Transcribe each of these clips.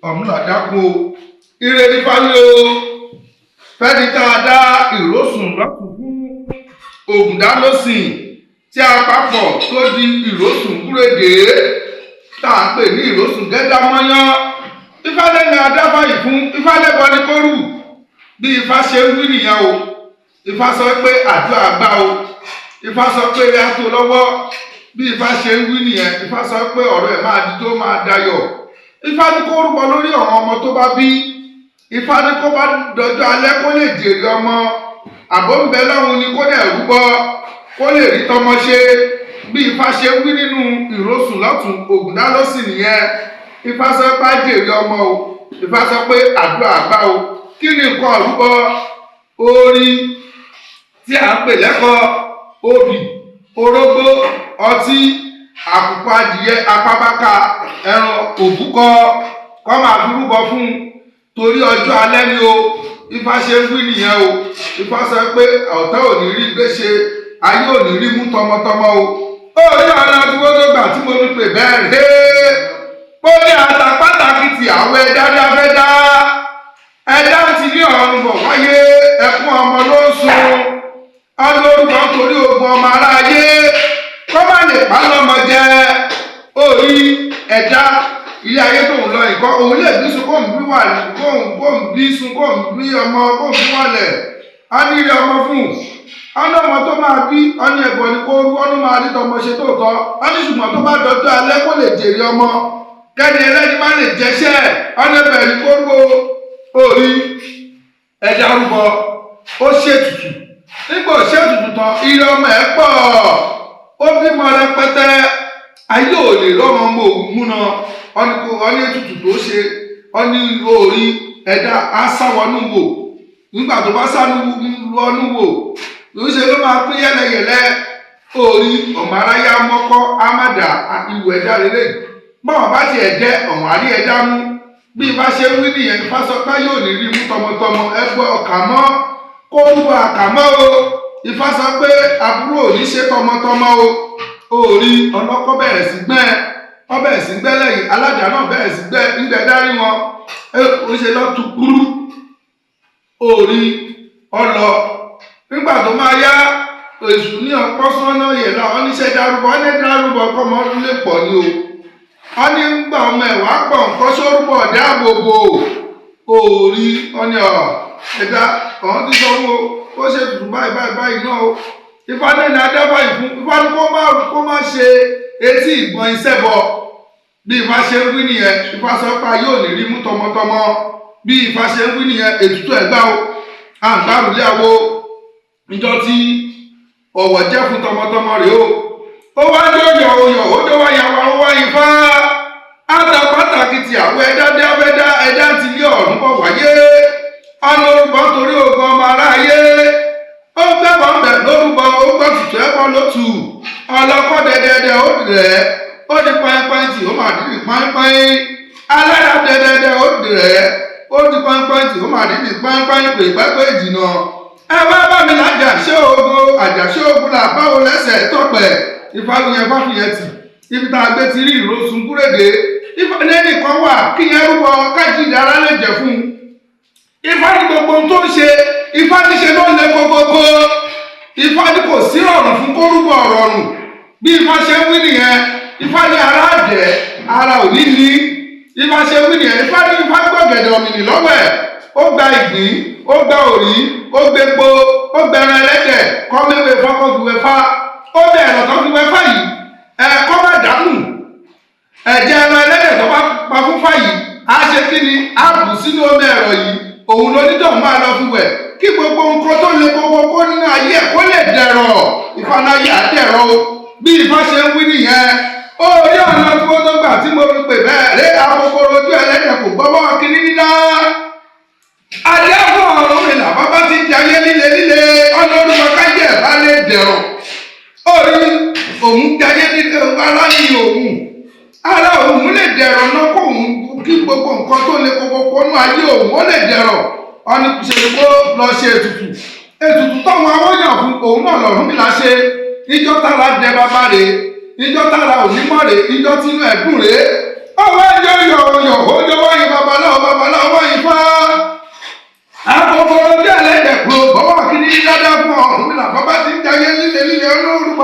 ọ̀múlàdákun o ire ní fáyé o fẹ́ni tá a dá ìrósùn lọ́kùn fún ògùndálọ́sìn tí a papọ̀ tó di ìrósùn gúrèdè tá a pè ní ìrósùn gẹ́dámọ́yán ifálẹ́ni adáfáyì fún ifálẹ́bọ ní kórù bí ifá ṣe ń wí nìyẹn o ifá sọ pé àdúrà gbà o ifá sọ pé rí àtò lọ́wọ́ bí ifá ṣe ń wí nìyẹn ifá sọ pé ọ̀rọ̀ ẹ̀ máa di tó máa dayọ̀ ifá ní kó rúbọ lórí àwọn ọmọ tó bá bí ifá ní kó bá dọjọ́ alẹ́ kó lè jèrè ọmọ àbọ̀ǹbẹ lọ́hùn ni kó dẹ̀ rúbọ kó lè rí tọmọ ṣe bí ifá ṣe ń wí nínú ìrósùn lọ́tún ògùndálọ́sìn nìyẹn ifá sọ pé á jèrè ọmọ o ifá sọ pé àdúrà gbà o kí ni nǹkan àrúbọ orí tí à ń pè lẹ́kọ̀ọ́ obì orógbó ọtí àkùkọ adìyẹ apábákà ẹran òbúkọ kọ́ máa fi rúbọ fún torí ọjọ́ alẹ́ ni o ifá ṣe ń wí nìyẹn o ifá sọ pé ọ̀tá ò ní rí gbéṣe ayé ò ní rí mú tọmọtọmọ o ó rí ọ̀nà tí wọ́n tó gbà tí mo ní pè bẹ́ẹ̀ rèé ó ní ata pàtàkì tí àwọn ẹ̀dá fẹ́ dá ẹ̀dá ti ní ọ̀run bọ̀ wáyé ẹkún ọmọ ló ń sun ọlọ́rùkọ torí ogun ọmọ aráyé kọ́ má lè pa lọ́mọ jẹ orí ẹ̀dá ilé ayé tóun lọ nǹkan òun lè bí sun kóun bí wà kóun bí sun kóun bí ọmọ kóun bí wàlẹ̀ á ní ilé ọmọ fún ọ̀nà ọmọ tó máa bí ọ̀nà ẹ̀bọ̀ ni kó rú ọ̀nà máa rí tọmọ ṣe tó tọ́ ọ̀nà ṣùgbọ́n tó bá dọjọ́ alẹ́ kó lè jèrè ọmọ kẹ́ni ẹlẹ́ni má lè jẹ́ṣẹ́ ọ̀nà ẹ̀bẹ̀ ni kó rú orí ẹ̀dá rúbọ ó ṣètùtù nígbà ó ṣètùtù tán ilé ọmọ ẹ̀ pọ̀ ó bímọ rẹpẹtẹ ayé ò lè rọmọ ọmọ òun múná ọní ètùtù tó ṣe ọní orí ẹ̀dá á sáwọnú wò nígbà tó bá sáwọnú wò lóṣè ló máa pín yẹlẹyẹlẹ orí ọmọ aráyá mọ́kọ́ ámàdà ìwò ẹ̀dá rere báwọn bá tiẹ̀ jẹ́ ọ̀hún àrí ẹ̀dá mú bí bá ṣe wí nìyẹn ìfásọpá yóò ní rí mú tọmọtọmọ ẹgbẹ́ ọ̀kàmọ́ kó rúbọ àkàmọ́ o ifá sọ pé àbúrò ò ní ṣe tọmọtọmọ o orí ọlọ́kọ́ bẹ̀rẹ̀ sí gbẹ́ ọ bẹ̀rẹ̀ sí gbẹ́ lẹ́yìn alájà náà bẹ̀rẹ̀ sí gbẹ́ ńgbẹ́ dárí wọn ó ṣe lọ́tù kúrú orí ọlọ nígbà tó máa yá èṣù ní ọ̀pọ̀ sọ́nà yẹ̀ lọ ọ níṣẹ́ dárúbọ ọ ní dárúbọ kọ́mọ ọdún lè pọ̀ ní o ọ ní gbà ọmọ ẹ̀wà pọ̀ nǹkan sórúbọ dáàbòbò orí ọ ní ẹ̀dá ọ̀hún ti sọ fún ó ṣe tuntun báyìí náà o ifá lẹ́nu adábáyìí fún ifá ní kó má ṣe etí ìgbọ̀n iṣẹ́ bọ̀ bí ifá ṣe ń wí nìyẹn ifá sọ pé yóò ní rí mú tọmọtọmọ bí ifá ṣe ń wí nìyẹn ètùtù ẹ̀gbá o àǹgbárùlé àwo níjọ́ tí ọ̀wọ̀ jẹ́ fún tọmọtọmọ rèé o ó wá ní oyọ̀ ó dé wá yàwá ó wá ifá ata pàtàkì tí àwọn ẹ̀dá ti lé ọ̀run bọ̀ wáyé ọlọ́rùbọ torí ogun ọmọ aráyé ó gbẹ́bọ̀ ń bẹ̀ lórúbọ ó gbọ́ tutù ẹ̀kọ́ lótù ọlọ́kọ́ dẹ́dẹ́dẹ́ ó dẹ̀ ó di pẹ́ńpẹ́ń tí ó máa dìrì pẹ́ńpẹ́ń alára dẹ́dẹ́dẹ́ ó dẹ̀ ó di pẹ́ńpẹ́ń tí ó máa dìrì pẹ́ńpẹ́ń pè pẹ́pẹ́ ìjìnà ẹ wá bá mi lájà ṣé ogun àjàṣé ogun là báwo lẹ́sẹ̀ tọ̀pẹ̀ ìfàgùnyẹn fáfìyẹn tì ibi tá a gbé ti rí ìrosùn gúrèdè lẹ́nìkan wà kíyẹn rúbọ kájí ìdára lè jẹ fún un ifá ní gbogbo ohun tó ń ṣe ifá ní ṣe ló ń lé gbogbogbò ifá ní kò sí ọ̀rùn fún kórúbọ ọ̀rọ̀rùn bí ifá ṣe ń wí nìyẹn ifá ní ara àjẹ́ ara ò ní ní ifá ṣe ń wí nìyẹn ifá ní ifá gbọ̀gẹ̀dẹ̀ ọ̀mìnì lọ́wọ́ ẹ̀ ó gba ìgbín ó gba òrí ó gbépo ó gbẹran ẹlẹ́dẹ̀ kọ́ méwèé fọ́kọ́ fi wẹ́fá ó bẹ ẹ̀rọ tó fi wẹ́fá yìí kọ́ má dànù ẹ̀jẹ̀ ẹran ẹlẹ́dẹ̀ tó bá pa fún fáyìí á ṣe kí ni á bù sínú omi ẹ̀rọ yìí òun lónídọ̀ máa lọ fi wẹ̀ kí gbogbo nǹkan tó le gbogbo kó nínú ayé ẹ̀ kó lè dẹ̀rọ̀ ìfanáyé àdẹ̀rọ̀ o bí ifá ṣe ń wí nìyẹn ó rí ọ̀nà tí wọ́n tó gbà tí mo fi pè bẹ́ẹ̀ lé àkókò ojú ẹlẹ́dẹ̀ kò gbọ́wọ́ kiri níná adéhùn ọ̀run ìlà bàbá ti ń jayé líle ọlọ́run káyé ẹ̀ bá lè dẹ̀rọ̀ ó rí òun jayé líle aláyé òun ara òun lè dẹ̀rọ̀ náà kó òun kí gbogbo nǹkan tó lè kókó nú ayé òun ó lè dẹ̀rọ̀ ọni ṣèlú kó lọ ṣe ètùtù táwọn awọ́yàn fún òun náà lọ́rùn mi là ṣe ìjọ tára dẹ bàbá rè ìjọ tára onímọ̀ rè ìjọ tínú ẹ̀dùn rè ọwọ́ ẹjọ́ yọ̀ ó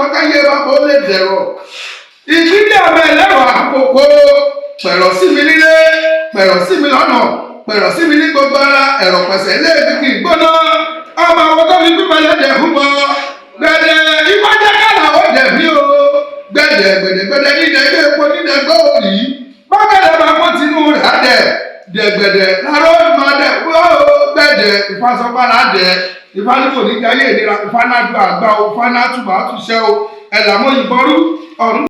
wọn káyé bàbá ó lè dẹ̀rọ̀. Ìdílé ọmọ ẹlẹ́rọ àkókò pẹ̀rọ̀ sí mi nílé pẹ̀rọ̀ sí mi lọ́nà pẹ̀rọ̀ sí mi ní gbogbo ara ẹ̀rọ pẹ̀sẹ̀ ilé ìdíkì gbóná ọmọ àwọn tó fi bímọ lẹ́dẹ̀ fúnbọ gbẹ̀dẹ̀ ìwájẹ́ kàlà ó dẹ̀ bí o gbẹ̀dẹ̀ gbẹ̀dẹ̀gbẹ̀dẹ̀ nídẹ̀ ilé epo nídẹ̀ gbòòrì bọ́gẹ̀dẹ̀ máa kó tinú rẹ̀ á dẹ̀ dẹ̀gbẹ̀dẹ̀ láró máa dẹ̀ wó gbẹ̀dẹ̀ ìfasọ́gbára dẹ̀ ìfanifò níjà yé ìnira ìfanádùn àgbà o ìfanátùbà àtúnṣe o ẹ̀làmọ́ ìbọrú ọ̀run.